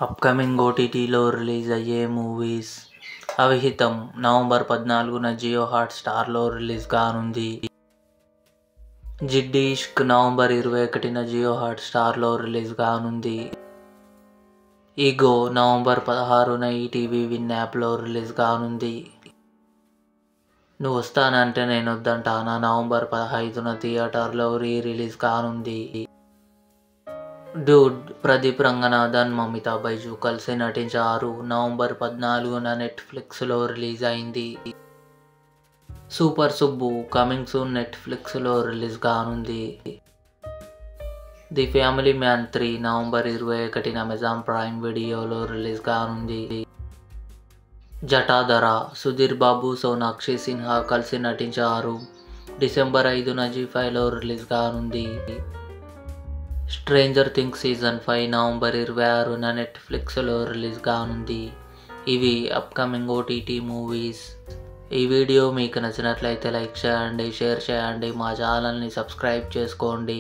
Upcoming ఓటీటీలో release అయ్యే movies. Avihitham November 14న జియో హాట్‌స్టార్లో రిలీజ్ కానుంది. జిడ్డీ ఇష్క్ నవంబర్ 21న జియో హాట్‌స్టార్లో రిలీజ్ కానుంది. ఈగో నవంబర్ 16న ఈటీవీ విన్ యాప్లో రిలీజ్ కానుంది. నువ్వు వస్తానంటే నేనొద్దంటానా నవంబర్ 15న థియేటర్లో రిలీజ్ కానుంది. డ్యూడ్ ప్రదీప్ రంగనాథన్, మమితా బైజు కలిసి నటించారు. నవంబర్ 14న నెట్ఫ్లిక్స్లో రిలీజ్ అయింది. సూపర్ సుబ్బు కమింగ్ సూన్ నెట్ఫ్లిక్స్లో రిలీజ్ కానుంది. ది ఫ్యామిలీ మ్యాన్ 3 నవంబర్ 21న అమెజాన్ ప్రైమ్ వీడియోలో రిలీజ్ కానుంది. జటాధర సుధీర్ బాబు, సోనాక్షి సిన్హా కలిసి నటించారు. డిసెంబర్ 5న జీ5లో రిలీజ్ కానుంది. స్ట్రేంజర్ థింగ్స్ సీజన్ 5 నవంబర్ 26న నెట్ఫ్లిక్స్లో రిలీజ్ కానుంది. ఇవి అప్కమింగ్ ఓటీటీ మూవీస్. ఈ వీడియో మీకు నచ్చినట్లయితే లైక్ చేయండి, షేర్ చేయండి, మా ఛానల్ని సబ్స్క్రైబ్ చేసుకోండి.